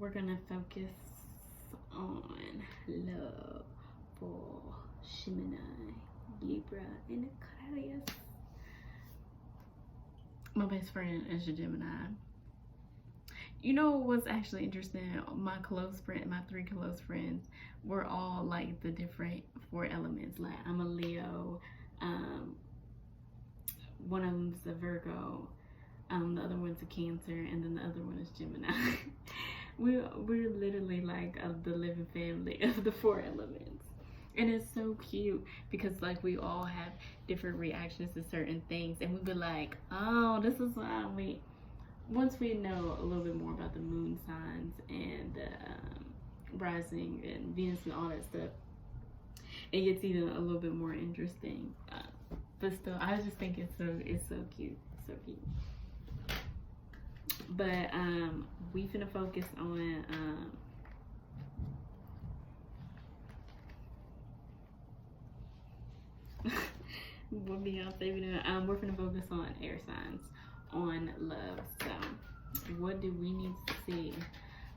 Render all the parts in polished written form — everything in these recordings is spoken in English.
we're gonna focus on love for Gemini, Libra, and Aquarius. My best friend is a Gemini. You know what's actually interesting? My three close friends, we're all like the different 4 elements. Like I'm a Leo, one of them's a Virgo, the other one's a Cancer, and then the other one is Gemini. we're literally like the living family of the 4 elements. And it's so cute because like we all have different reactions to certain things, and we'd be like, oh, this is why once we know a little bit more about the moon signs and the rising and Venus and all that stuff, it gets even a little bit more interesting. But still, I just think it's so cute, so cute. But we finna focus on what Beyonce be doing. We're gonna focus on air signs, on love. So what do we need to see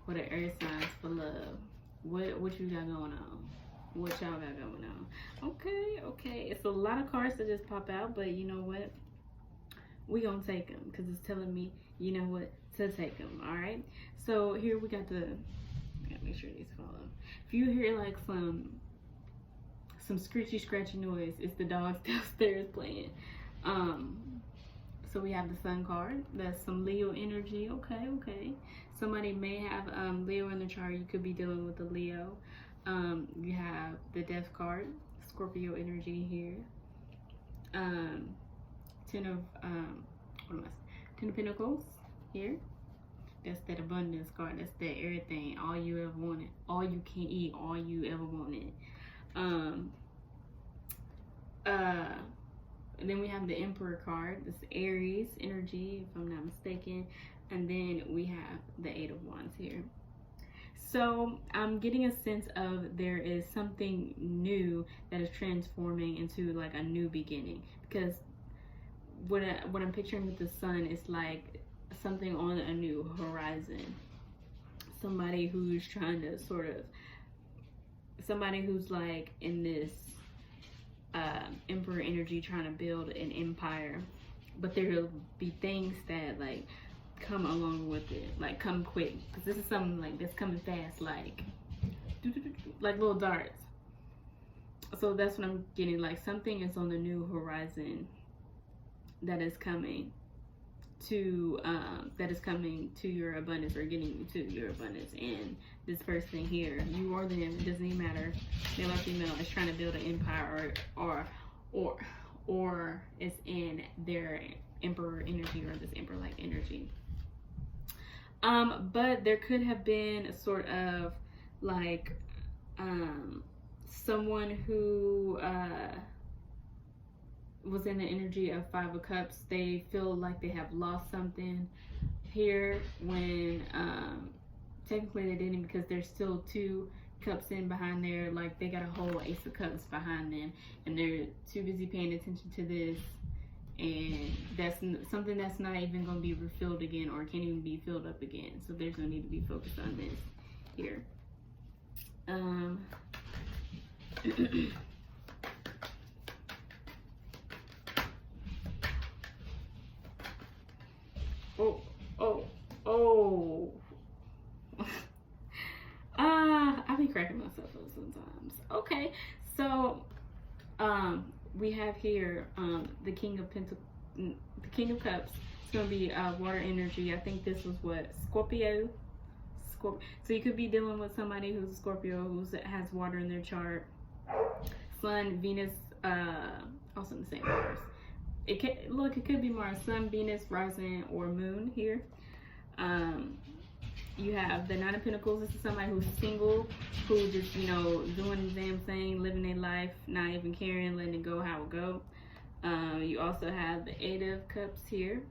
for the air signs for love? What you got going on? What y'all got going on? Okay. It's a lot of cards that just pop out, but you know what? We gonna take them because it's telling me, you know what, to take them. All right. So here we got gotta make sure these follow. If you hear like some scratchy noise, it's the dogs downstairs playing. So we have the Sun card. That's some Leo energy. Okay. Somebody may have Leo in the chart. You could be dealing with a Leo. You have the Death card, Scorpio energy here. Ten of Pentacles here. That's that abundance card. That's that everything, all you ever wanted, all you can eat, all you ever wanted. And then we have the Emperor card. This Aries energy, if I'm not mistaken. And then we have the 8 of Wands here. So I'm getting a sense of there is something new that is transforming into like a new beginning, because what I'm picturing with the Sun is like something on a new horizon. Somebody who's trying to somebody who's like in this Emperor energy, trying to build an empire, but there'll be things that like come along with it, like come quick, because this is something like that's coming fast, like little darts. So that's what I'm getting, like something is on the new horizon that is coming to your abundance, or getting to your abundance. And this person here, you or them, it doesn't even matter, male or female, is trying to build an empire, or it's in their Emperor energy, or this Emperor like energy. But there could have been a sort of like someone who was in the energy of 5 of Cups. They feel like they have lost something here, when technically they didn't, because there's still 2 cups in behind there. Like they got a whole Ace of Cups behind them, and they're too busy paying attention to this, and that's something that's not even going to be refilled again, or can't even be filled up again. So there's no need to be focused on this here. I be cracking myself up sometimes. Okay, so we have here the King of Cups. It's gonna be water energy. I think this was what, Scorpio. So you could be dealing with somebody who's a Scorpio, who has water in their chart. Sun, Venus, also in the same Mars. It could be Mars, Sun, Venus, rising, or moon here. You have the 9 of Pentacles. This is somebody who's single, who just, doing the damn thing, living their life, not even caring, letting it go how it go. You also have the 8 of Cups here.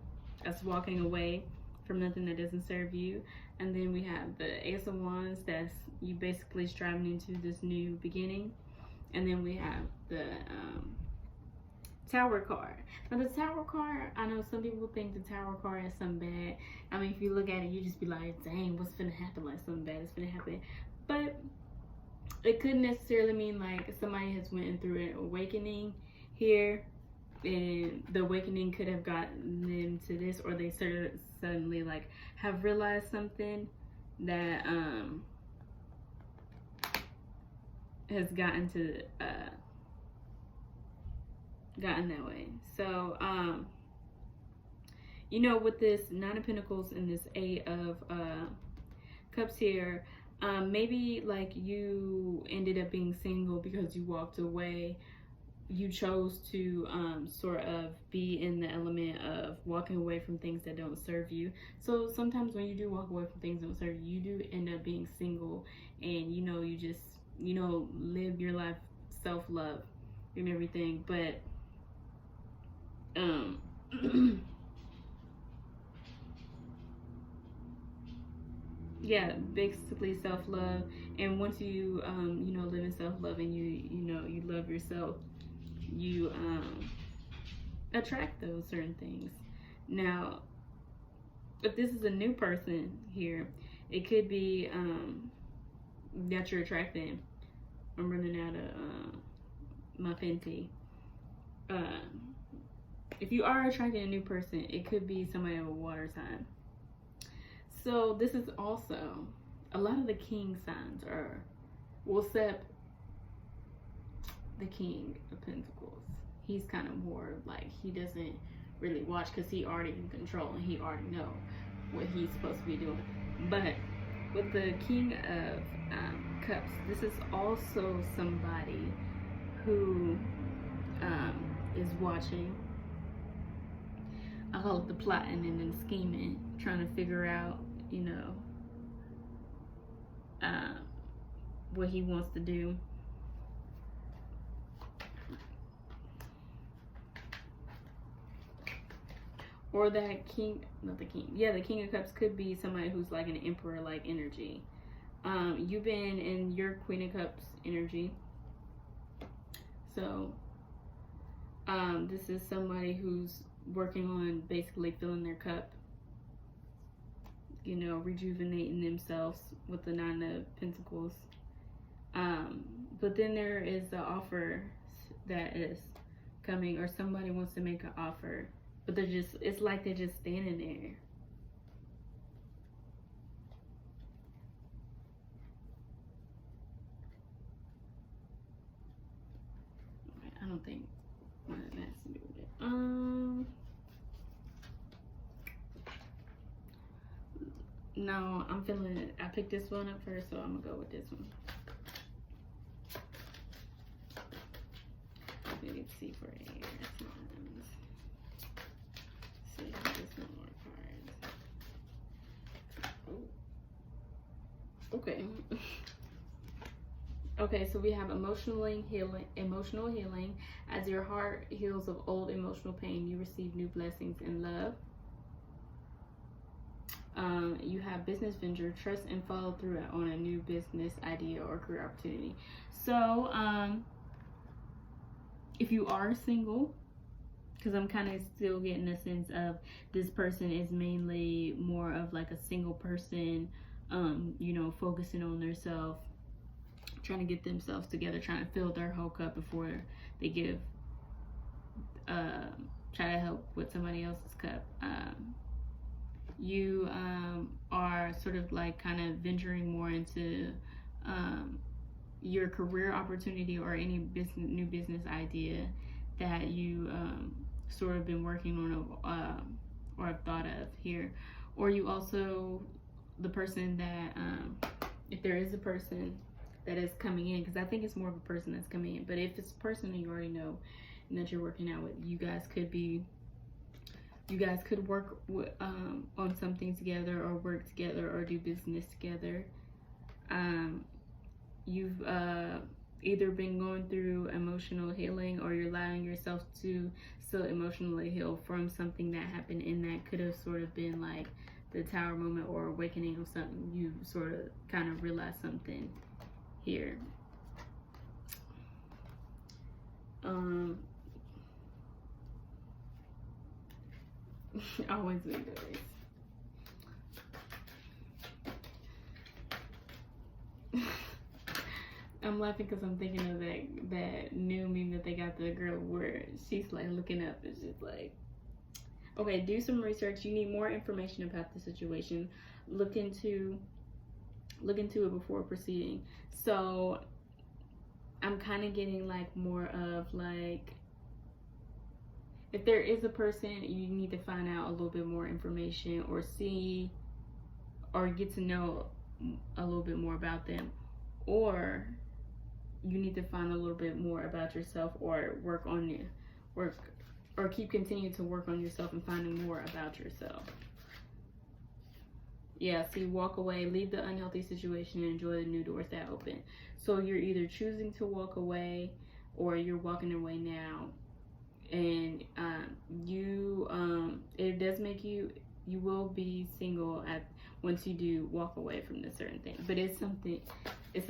That's walking away from nothing that doesn't serve you. And then we have the Ace of Wands. That's you basically striving into this new beginning. And then we have the Tower card. Now the Tower card, I know some people think the Tower card is something bad. I mean, if you look at it, you just be like, dang, what's gonna happen? Like something bad is gonna happen. But it couldn't necessarily mean like somebody has went through an awakening here, and the awakening could have gotten them to this, or they suddenly like have realized something that has gotten that way. So you know, with this Nine of Pentacles and this Eight of Cups here, maybe like you ended up being single because you walked away. You chose to sort of be in the element of walking away from things that don't serve you. So sometimes when you do walk away from things that don't serve you, you do end up being single, and you know, you just, you know, live your life, self-love and everything. But yeah, basically self-love. And once you you know, live in self-love and you know, you love yourself, you attract those certain things. Now, if this is a new person here, it could be that you're attracting. I'm running out of my Fenty. If you are attracting a new person, it could be somebody of a water sign. So this is also, a lot of the king signs are, well, Sept, the King of Pentacles, he's kind of more like, he doesn't really watch because he already in control and he already know what he's supposed to be doing. But with the King of Cups, this is also somebody who is watching. I call it the plotting and then scheming, trying to figure out, you know, what he wants to do. Or that king, not the king, yeah, the King of Cups could be somebody who's like an emperor-like energy. You've been in your Queen of Cups energy. So, this is somebody who's working on basically filling their cup, you know, rejuvenating themselves with the Nine of Pentacles. But then there is the offer that is coming, or somebody wants to make an offer. But they're just, it's like they're just standing there. I don't think what that has to do with it. No, I'm feeling it. I picked this one up first, so I'm gonna go with this one. Maybe see for air signs. See if this one more cards. Oh. Okay. Okay, so we have emotional healing. As your heart heals of old emotional pain, you receive new blessings in love. You have business venture, trust and follow through on a new business idea or career opportunity. So, if you are single, because I'm kind of still getting a sense of this person is mainly more of like a single person, you know, focusing on themselves, trying to get themselves together, trying to fill their whole cup before they give, try to help with somebody else's cup. You are sort of like kind of venturing more into your career opportunity or any new business idea that you sort of been working on or have thought of here. Or you also, the person that, if there is a person that is coming in, because I think it's more of a person that's coming in, but if it's a person that you already know and that you're working out with, you guys could work on something together, or work together, or do business together. You've either been going through emotional healing, or you're allowing yourself to still emotionally heal from something that happened, and that could have sort of been like the Tower moment or awakening of something. You sort of kind of realize something here. Always been good. I'm laughing because I'm thinking of that new meme that they got, the girl where she's like looking up and she's like, okay, do some research. You need more information about the situation. Look into it before proceeding. So I'm kind of getting like more of like, if there is a person, you need to find out a little bit more information, or see or get to know a little bit more about them, or you need to find a little bit more about yourself, or keep continuing to work on yourself and finding more about yourself. Yeah, see, walk away, leave the unhealthy situation, and enjoy the new doors that open. So you're either choosing to walk away, or you're walking away now. And it does make you will be single once you do walk away from this certain thing. But it's a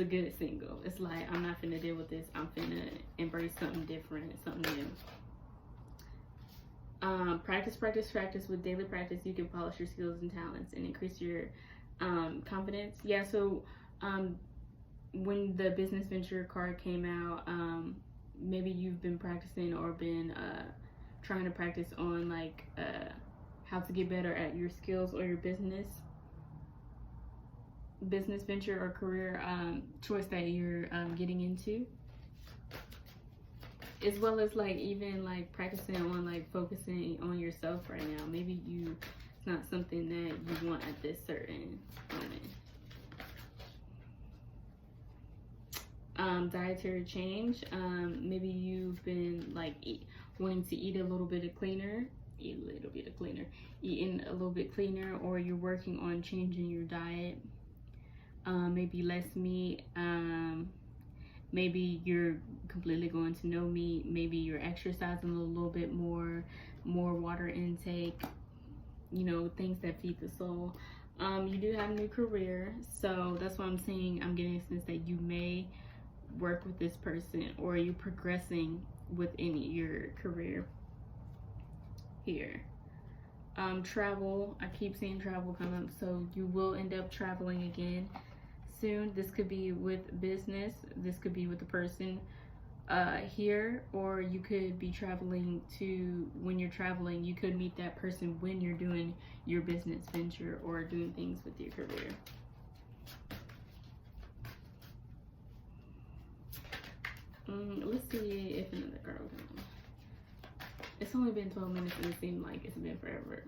good single. It's like, I'm not finna deal with this. I'm finna embrace something different, something new. Practice with daily practice. You can polish your skills and talents and increase your confidence. Yeah, so when the business venture card came out, maybe you've been practicing or been trying to practice on like how to get better at your skills or your business venture or career choice that you're getting into, as well as like even like practicing on like focusing on yourself right now. Maybe it's not something that you want at this certain moment. Dietary change. Maybe you've been like wanting to eat a little bit cleaner, eating a little bit cleaner, or you're working on changing your diet. Maybe less meat. Maybe you're completely going to no meat. Maybe you're exercising a little bit more water intake, things that feed the soul. You do have a new career, so that's what I'm saying. I'm getting a sense that you may work with this person, or you're progressing within your career here. Travel, I keep seeing travel come up, so you will end up traveling again soon. This could be with business, this could be with the person here, or you could be traveling when you're traveling, you could meet that person when you're doing your business venture or doing things with your career. Let's see if another girl comes. It's only been 12 minutes and it seemed like it's been forever.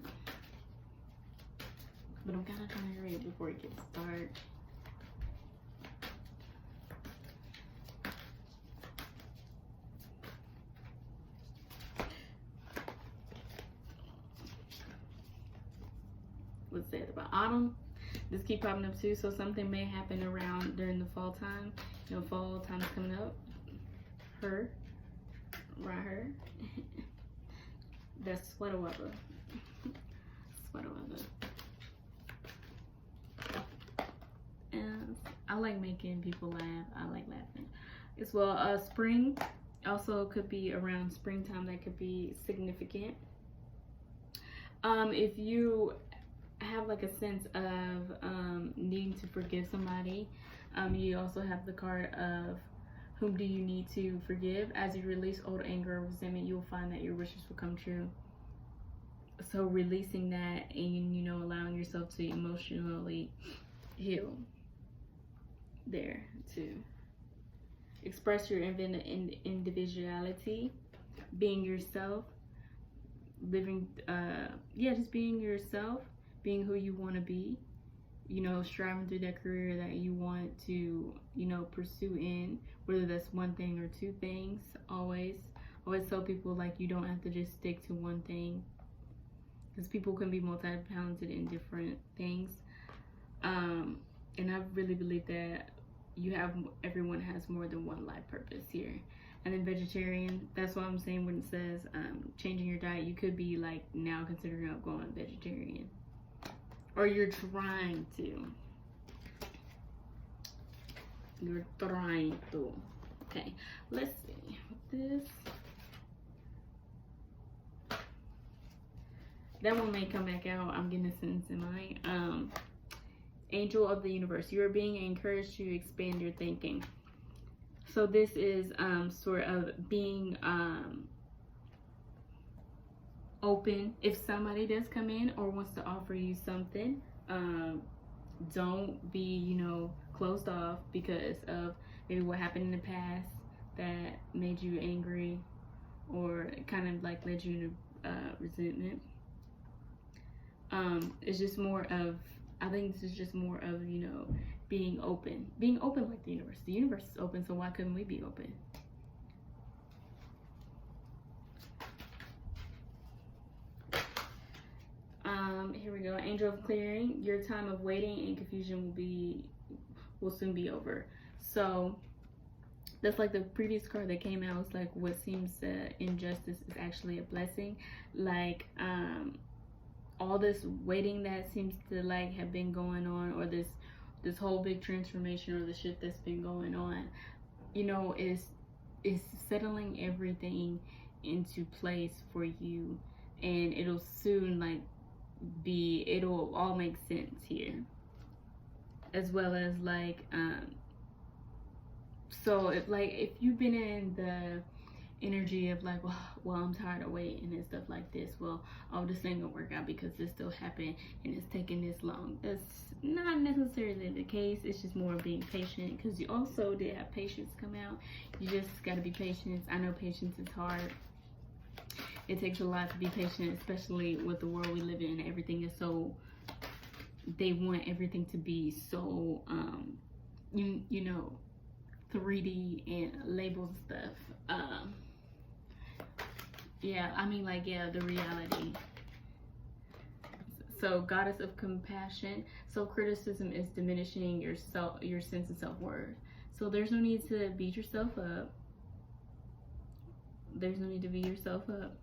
But I'm kind of trying to hurry up before it gets dark. Let's say it's about autumn. This keep popping up too, so something may happen around during the fall time. Fall time is coming up. Right here. That's sweater weather. And I like making people laugh. I like laughing as well. Spring also could be around springtime. That could be significant. If you have like a sense of needing to forgive somebody, you also have the card of whom do you need to forgive. As you release old anger or resentment, you'll find that your wishes will come true. So releasing that and allowing yourself to emotionally heal there, to express your individuality, being yourself, living just being yourself, being who you want to be, striving through that career that you want to pursue in, whether that's one thing or two things. Always tell people, like, you don't have to just stick to one thing, because people can be multi-talented in different things. And I really believe that everyone has more than one life purpose here. And then vegetarian, that's what I'm saying when it says changing your diet. You could be like now considering going vegetarian, or you're trying to. Okay, let's see this. that one may come back out. I'm getting a sentence in mind. Angel of the universe. You are being encouraged to expand your thinking. So this is sort of being open. If somebody does come in or wants to offer you something, don't be, you know, closed off because of maybe what happened in the past that made you angry or kind of like led you to resentment. It's just more of, I think this is just more of, you know, being open like the universe. The universe is open, so why couldn't we be open? Here we go. Angel of clearing. Your time of waiting and confusion will soon be over. So that's like the previous card that came out. It's like what seems injustice is actually a blessing. Like all this waiting that seems to like have been going on, or this whole big transformation or the shit that's been going on, you know, is settling everything into place for you, and it'll soon like it'll all make sense here, as well as like so if you've been in the energy of like, well I'm tired of waiting and stuff like this, well, oh, this ain't gonna work out because this still happened and it's taking this long. That's not necessarily the case. It's just more being patient, because you also did have patience come out. You just got to be patient. I know patience is hard. It takes a lot to be patient, especially with the world we live in. Everything is so, they want everything to be so you know, 3D and labels stuff. Yeah, I mean, like, yeah, the reality. So goddess of compassion. So criticism is diminishing your sense of self-worth. So there's no need to beat yourself up. There's no need to beat yourself up.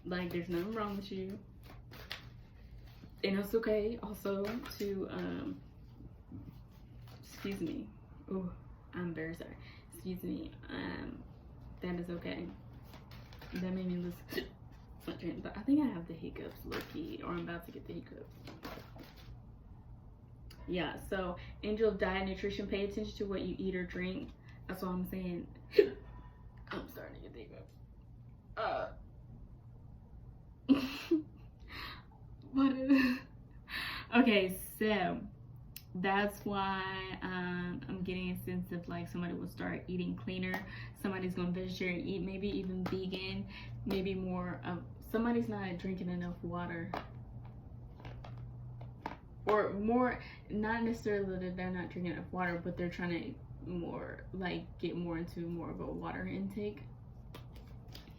Like, there's nothing wrong with you. And it's okay also to excuse me. Oh, I'm very sorry. Excuse me. That is okay. That made me lose my train, but I think I have the hiccups, low-key, or I'm about to get the hiccups. Yeah, so angel of diet nutrition, pay attention to what you eat or drink. That's what I'm saying. I'm starting to get the hiccups. What is it? Okay, so that's why I'm getting a sense of like somebody will start eating cleaner. Somebody's gonna vegetarian eat, maybe even vegan, maybe more of, somebody's not drinking enough water, or more, not necessarily that they're not drinking enough water, but they're trying to more like get more into more of a water intake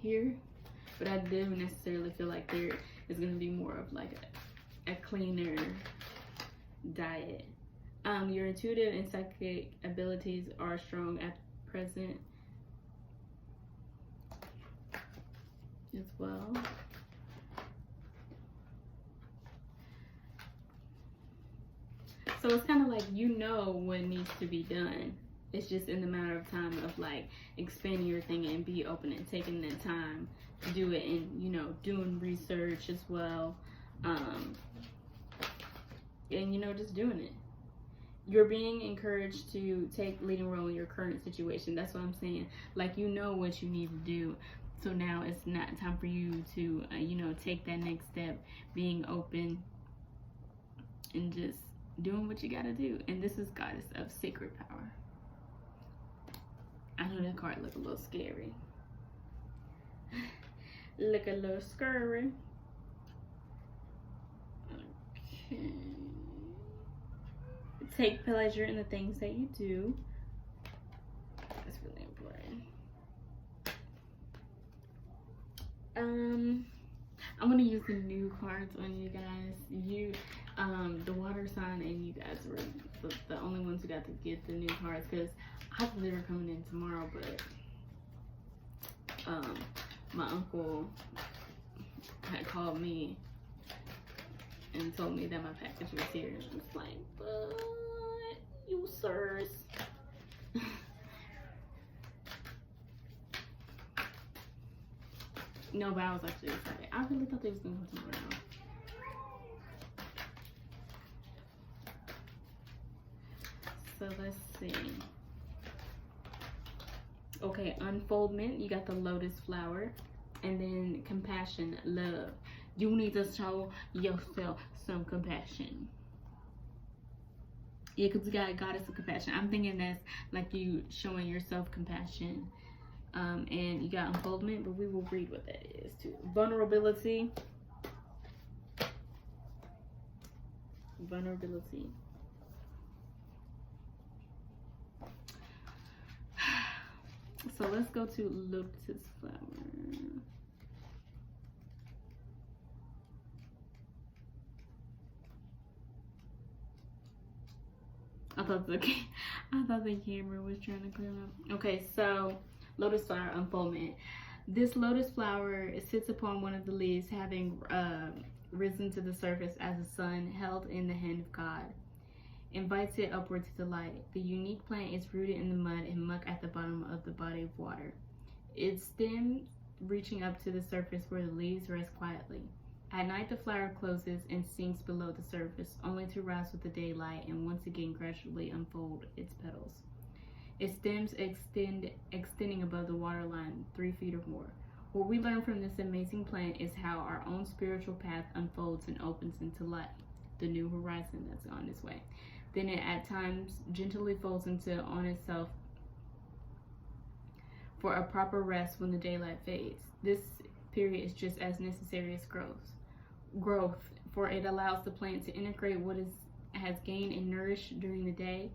here. But I do necessarily feel like there is going to be more of like a cleaner diet. Your intuitive and psychic abilities are strong at present as well. So it's kind of like, you know what needs to be done. It's just in the matter of time of like expanding your thing and be open and taking the time to do it, and, you know, doing research as well. And, you know, just doing it. You're being encouraged to take leading role in your current situation. That's what I'm saying. Like, you know what you need to do. So now it's not time for you to, you know, take that next step, being open and just doing what you gotta do. And this is Goddess of Sacred Power. I know that card look a little scary. Look a little scary. Okay. Take pleasure in the things that you do. That's really important. I'm gonna use the new cards on you guys. You, the water sign, and you guys were the only ones who got to get the new cards, because I thought they were coming in tomorrow, but my uncle had called me and told me that my package was here, and I was like, but you sirs. No, but I was actually excited. I really thought they was going to come tomorrow. So let's see. Okay, unfoldment. You got the lotus flower. And then compassion, love. You need to show yourself some compassion. Yeah, because you got a goddess of compassion. I'm thinking that's like you showing yourself compassion. And you got unfoldment, but we will read what that is too. Vulnerability. Vulnerability. So let's go to lotus flower. I thought the camera was trying to clear up. Okay, so lotus flower unfoldment. This lotus flower sits upon one of the leaves, having risen to the surface as a sun held in the hand of God. Invites it upward to the light. The unique plant is rooted in the mud and muck at the bottom of the body of water. Its stem reaching up to the surface where the leaves rest quietly. At night, the flower closes and sinks below the surface, only to rise with the daylight and once again gradually unfold its petals. Its stems extending above the waterline 3 feet or more. What we learn from this amazing plant is how our own spiritual path unfolds and opens into light, the new horizon that's on its way. Then it at times gently folds on itself for a proper rest when the daylight fades. This period is just as necessary as growth, for it allows the plant to integrate what has gained and nourished during the day,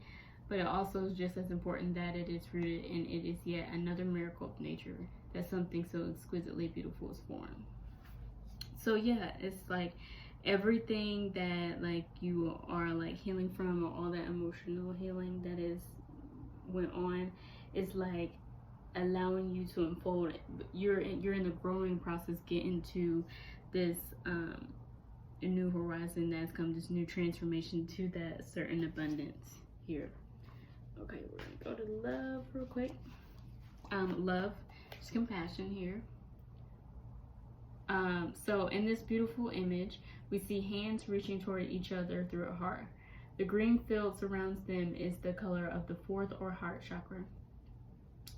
but it also is just as important that it is rooted, and it is yet another miracle of nature that something so exquisitely beautiful is formed. So yeah, it's like everything that like you are like healing from, or all that emotional healing that went on, is like allowing you to unfold. You're in the growing process, getting to this a new horizon that's come, this new transformation to that certain abundance here. Okay, we're gonna go to love real quick. Love, just compassion here. So in this beautiful image, we see hands reaching toward each other through a heart. The green field surrounds them is the color of the 4th or heart chakra.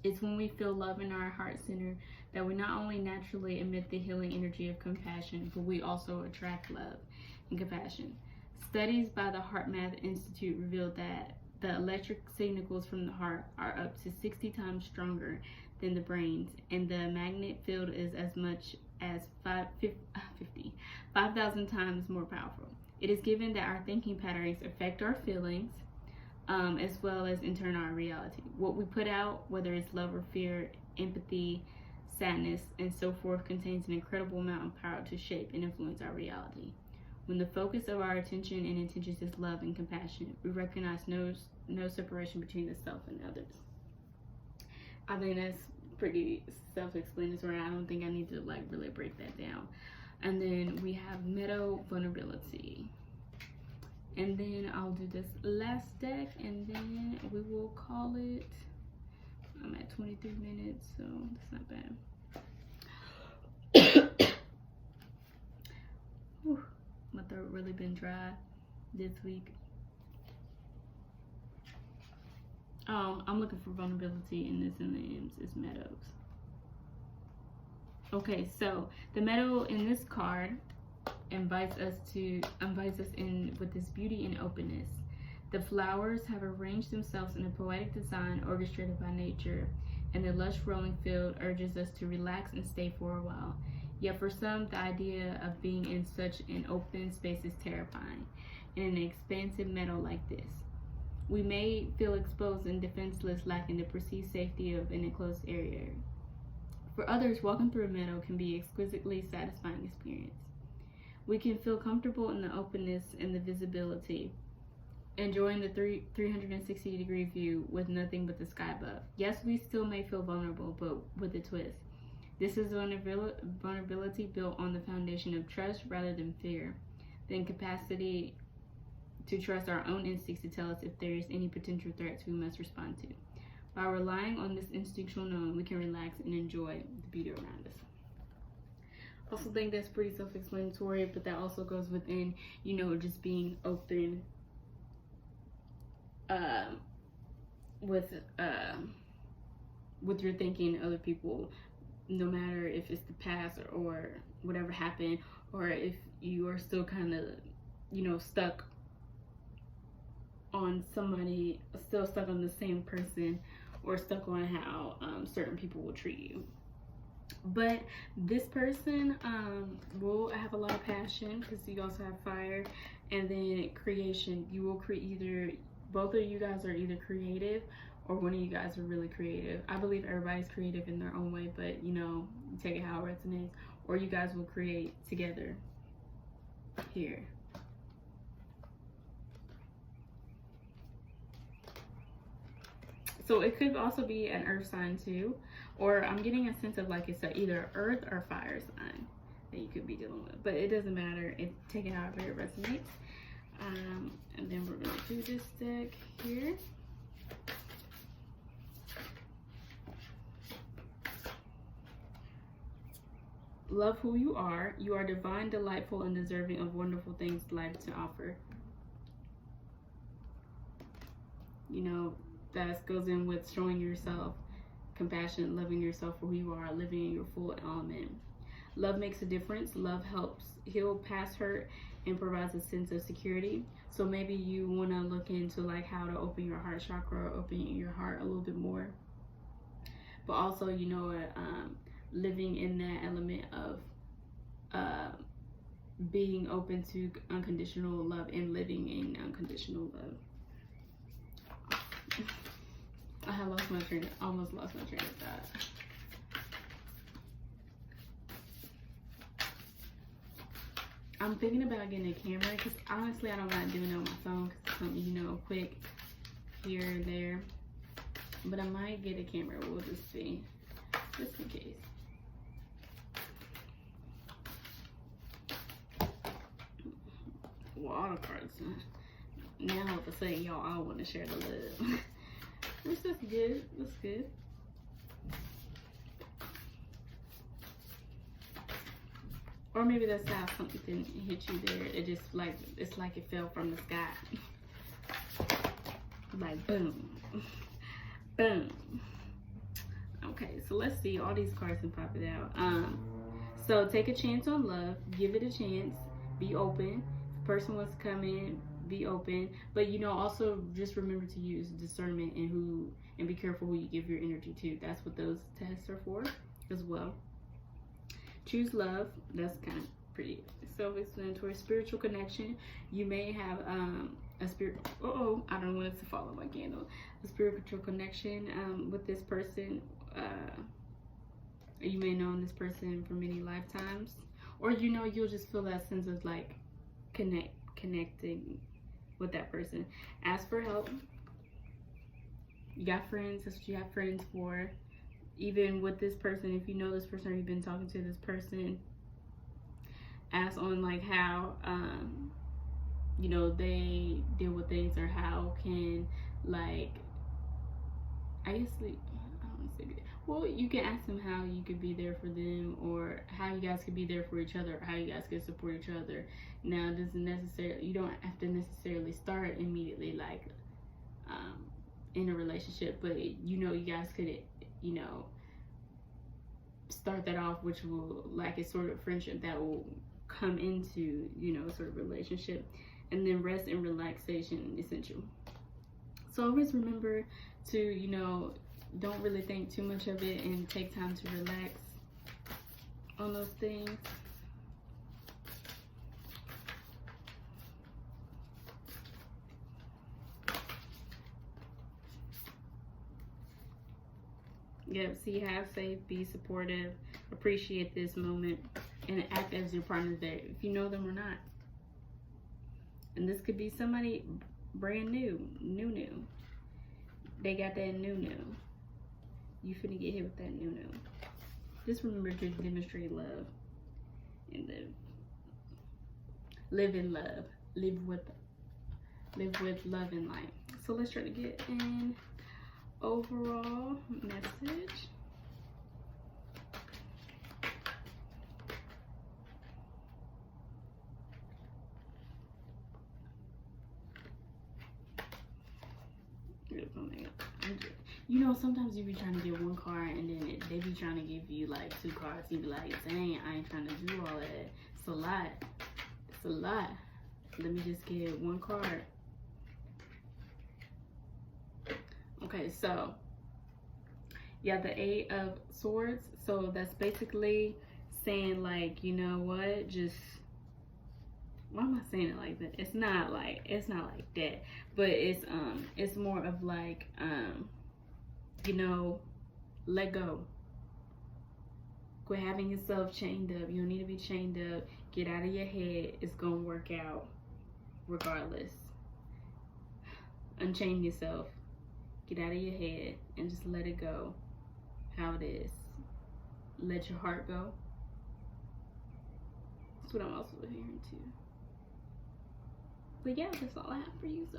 It's when we feel love in our heart center that we not only naturally emit the healing energy of compassion, but we also attract love and compassion. Studies by the Heart Math Institute revealed that the electric signals from the heart are up to 60 times stronger than the brain's, and the magnet field is as much as 5,000 times more powerful. It is given that our thinking patterns affect our feelings, as well as in turn our reality. What we put out, whether it's love or fear, empathy, sadness, and so forth, contains an incredible amount of power to shape and influence our reality. When the focus of our attention and intentions is love and compassion, we recognize no separation between the self and others. I think that's pretty self-explanatory. I don't think I need to like really break that down. And then we have meadow vulnerability. And then I'll do this last deck, and then we will call it. I'm at 23 minutes, so that's not bad. Whew, my throat really been dry this week. Oh, I'm looking for vulnerability in this, and the M's is meadows. Okay, so the meadow in this card invites us in with this beauty and openness. The flowers have arranged themselves in a poetic design orchestrated by nature, and the lush rolling field urges us to relax and stay for a while. Yet for some, the idea of being in such an open space is terrifying. In an expansive meadow like this, we may feel exposed and defenseless, lacking the perceived safety of an enclosed area. For others, walking through a meadow can be an exquisitely satisfying experience. We can feel comfortable in the openness and the visibility, enjoying the 360-degree view with nothing but the sky above. Yes, we still may feel vulnerable, but with a twist. This is vulnerability built on the foundation of trust rather than fear, the incapacity to trust our own instincts to tell us if there is any potential threats we must respond to. By relying on this instinctual knowing, we can relax and enjoy the beauty around us. Also think that's pretty self-explanatory, but that also goes within, you know, just being open with your thinking other people, no matter if it's the past or whatever happened, or if you are still kind of, you know, stuck on somebody, still stuck on the same person, or stuck on how certain people will treat you. But this person will have a lot of passion, because you also have fire, and then creation. You will create, either both of you guys are either creative, or one of you guys are really creative. I believe everybody's creative in their own way, but you know, you take it how it resonates. Or you guys will create together here. So it could also be an earth sign too, or I'm getting a sense of like it's either earth or fire sign that you could be dealing with, but it doesn't matter. Take it however it resonates. And then we're gonna do this deck here. Love who you are. You are divine, delightful, and deserving of wonderful things life to offer. You know, that goes in with showing yourself compassion, loving yourself for who you are, living in your full element. Love makes a difference. Love helps heal past hurt and provides a sense of security. So maybe you want to look into like how to open your heart chakra, or open your heart a little bit more. But also, you know, living in that element of being open to unconditional love and living in unconditional love. I have lost my train, almost lost my train of thought. I'm thinking about getting a camera, because honestly I don't like doing it on my phone, because it's something, you know, quick here and there. But I might get a camera. We'll just see, just in case. Well, all the cards. Now all of a sudden y'all all want to share the love. This is good. That's good. Or maybe that's how something hit you there. It just like, it's like it fell from the sky. Like boom. Boom. Okay, so let's see. All these cards can pop it out. So take a chance on love. Give it a chance. Be open. If the person wants to come in, be open. But you know, also just remember to use discernment and be careful who you give your energy to. That's what those tests are for as well. Choose love. That's kind of pretty self-explanatory. Spiritual connection. You may have a spirit. I don't want it to fall on my candle. A spiritual connection with this person. You may know this person for many lifetimes, or you know, you'll just feel that sense of like connecting with that person. Ask for help. You got friends. That's what you have friends for. Even with this person, if you know this person or you've been talking to this person, ask on like how you know, they deal with things, or how can, like, I guess, like, I don't want to say, well, you can ask them how you could be there for them, or how you guys could be there for each other, or how you guys could support each other. Now, it doesn't necessarily, you don't have to necessarily start immediately like in a relationship, but you know, you guys could, you know, start that off, which will, like, a sort of friendship that will come into, you know, sort of relationship. And then rest and relaxation essential. So always remember to, you know, don't really think too much of it, and take time to relax on those things. Yep, see, have faith, be supportive, appreciate this moment, and act as your partner there, if you know them or not. And this could be somebody brand new. They got that new. You finna get hit with that new. Just remember to demonstrate love and live in love. Live with love and light. So let's try to get an overall message. get something else. You know, sometimes you be trying to get one card and then they be trying to give you like 2 cards. You be like, dang, I ain't trying to do all that. It's a lot. It's a lot. Let me just get 1 card. Okay, so yeah, the 8 of Swords. So that's basically saying like, you know what, just, why am I saying it like that? It's not like that, but it's more of like, you know, let go. Quit having yourself chained up. You don't need to be chained up. Get out of your head. It's gonna work out regardless. Unchain yourself. Get out of your head and just let it go how it is. Let your heart go. That's what I'm also hearing too. But yeah, that's all I have for you, so